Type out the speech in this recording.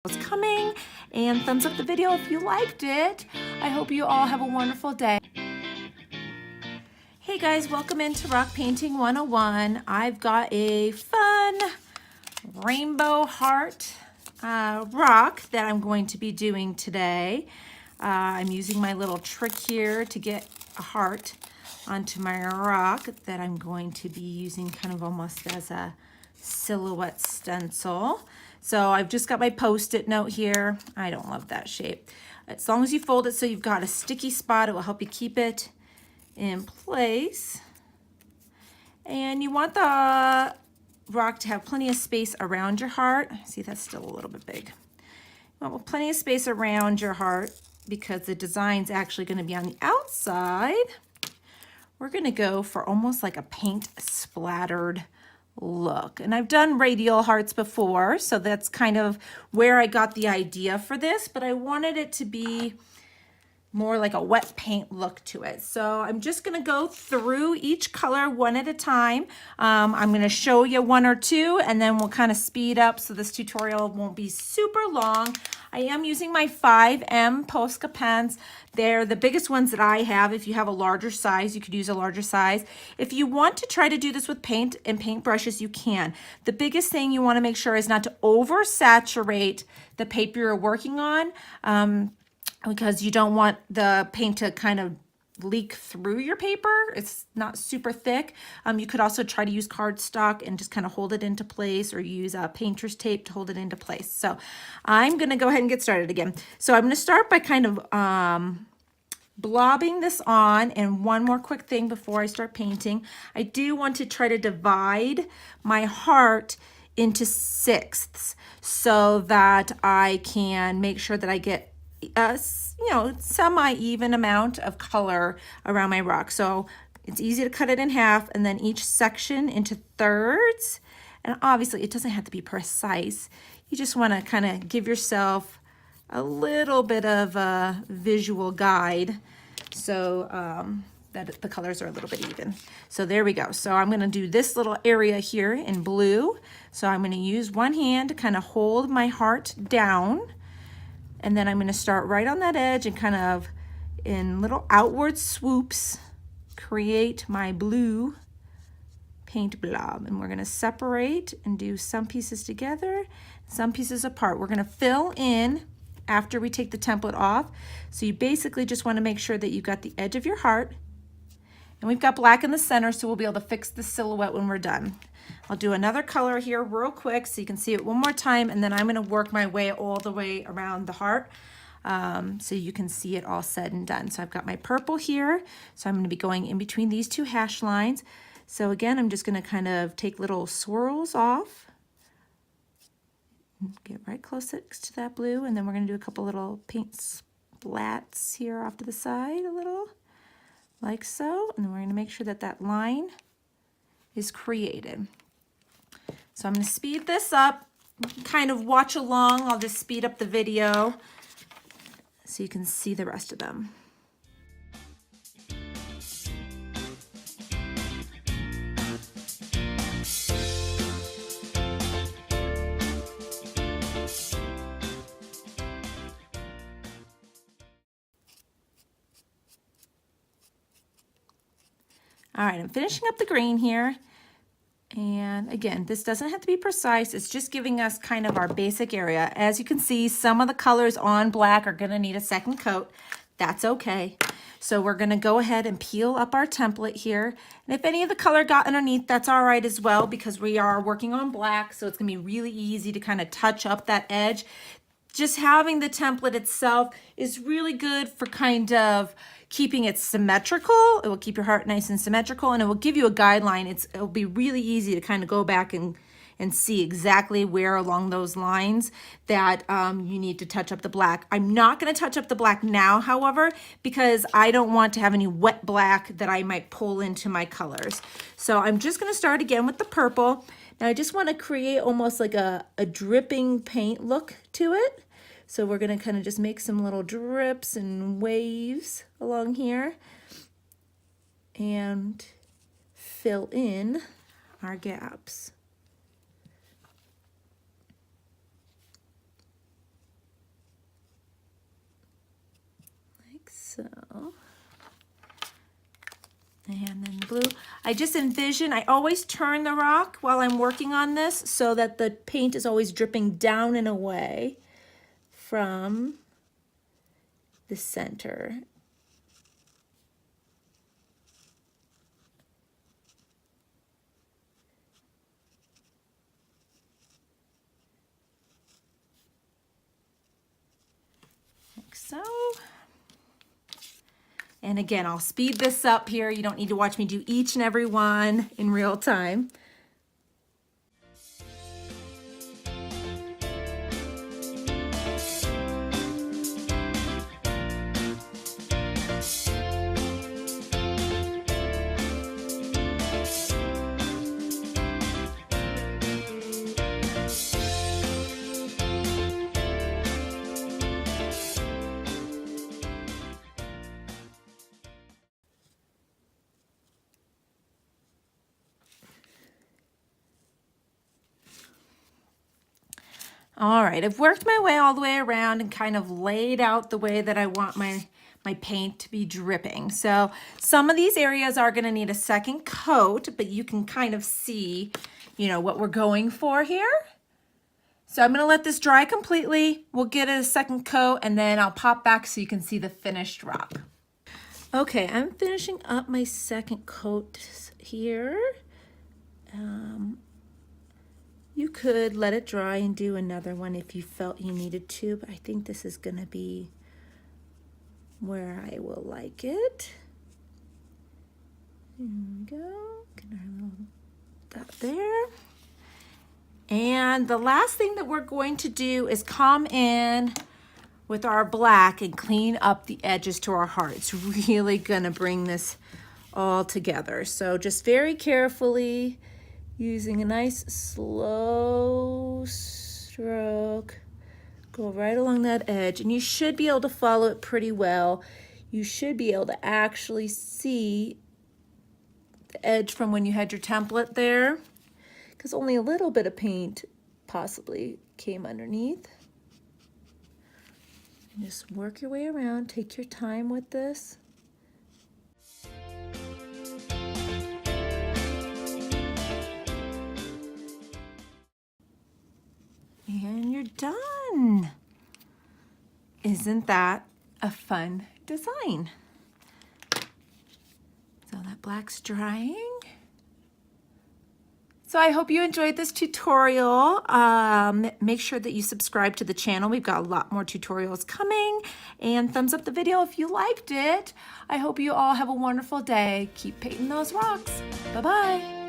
was coming, and thumbs up the video if you liked it. I hope you all have a wonderful day. Hey guys, welcome into Rock Painting 101. I've got a fun rainbow heart rock that I'm going to be doing today. I'm using my little trick here to get a heart onto my rock that I'm going to be using kind of almost as a silhouette stencil. So I've just got my post-it note here. I don't love that shape. As long as you fold it so you've got a sticky spot, it will help you keep it in place. And you want the rock to have plenty of space around your heart. See, that's still a little bit big. You want plenty of space around your heart because the design's actually going to be on the outside. We're going to go for almost like a paint splattered look. And I've done radial hearts before, so that's kind of where I got the idea for this, but I wanted it to be more like a wet paint look to it. So I'm just going to go through each color one at a time. I'm going to show you one or two, and then we'll kind of speed up so this tutorial won't be super long. I am using my 5M Posca pens. They're the biggest ones that I have. If you have a larger size, you could use a larger size. If you want to try to do this with paint and paint brushes, you can. The biggest thing you want to make sure is not to oversaturate the paper you're working on, because you don't want the paint to kind of leak through your paper. It's not super thick. You could also try to use cardstock and just kind of hold it into place, or use painter's tape to hold it into place. So I'm going to go ahead and get started again. So I'm going to start by kind of blobbing this on. And one more quick thing before I start painting, I do want to try to divide my heart into sixths so that I can make sure that I get semi-even amount of color around my rock. So it's easy to cut it in half and then each section into thirds. And obviously it doesn't have to be precise. You just want to kind of give yourself a little bit of a visual guide so that the colors are a little bit even. So there we go. So I'm going to do this little area here in blue. So I'm going to use one hand to kind of hold my heart down. And then I'm going to start right on that edge and kind of in little outward swoops create my blue paint blob. And we're going to separate and do some pieces together, some pieces apart. We're going to fill in after we take the template off. So you basically just want to make sure that you got the edge of your heart. And we've got black in the center, so we'll be able to fix the silhouette when we're done. I'll do another color here real quick so you can see it one more time, and then I'm going to work my way all the way around the heart so you can see it all said and done. So I've got my purple here, so I'm going to be going in between these two hash lines. So again, I'm just going to kind of take little swirls off, get right close to that blue, and then we're going to do a couple little paint splats here off to the side a little, like so, and then we're going to make sure that that line is created. So I'm going to speed this up, kind of watch along. I'll just speed up the video so you can see the rest of them. All right, I'm finishing up the green here. And again, this doesn't have to be precise. It's just giving us kind of our basic area. As you can see, some of the colors on black are going to need a second coat. That's okay. So we're going to go ahead and peel up our template here. And if any of the color got underneath, that's all right as well, because we are working on black. So it's going to be really easy to kind of touch up that edge. Just having the template itself is really good for kind of keeping it symmetrical. It will keep your heart nice and symmetrical, and it will give you a guideline. It'll be really easy to kind of go back and see exactly where along those lines that you need to touch up the black. I'm not going to touch up the black now, however, because I don't want to have any wet black that I might pull into my colors. So I'm just going to start again with the purple. Now I just want to create almost like a dripping paint look to it. So we're going to kind of just make some little drips and waves along here and fill in our gaps. so. And then blue. I just envision, I always turn the rock while I'm working on this so that the paint is always dripping down and away from the center. Like so. And again, I'll speed this up here. You don't need to watch me do each and every one in real time. All right, I've worked my way all the way around and kind of laid out the way that I want my paint to be dripping. So some of these areas are gonna need a second coat, but you can kind of see, you know, what we're going for here. So I'm gonna let this dry completely. We'll get it a second coat and then I'll pop back so you can see the finished rock. Okay, I'm finishing up my second coat here. You could let it dry and do another one if you felt you needed to, but I think this is gonna be where I will like it. There we go, get our little dot there. And the last thing that we're going to do is come in with our black and clean up the edges to our heart. It's really gonna bring this all together. So just very carefully, using a nice slow stroke, go right along that edge, and you should be able to follow it pretty well. You should be able to actually see the edge from when you had your template there, because only a little bit of paint possibly came underneath. And just work your way around, take your time with this. And you're done. Isn't that a fun design? So that black's drying. So I hope you enjoyed this tutorial. Make sure that you subscribe to the channel. We've got a lot more tutorials coming, and thumbs up the video if you liked it. I hope you all have a wonderful day. Keep painting those rocks. Bye-bye.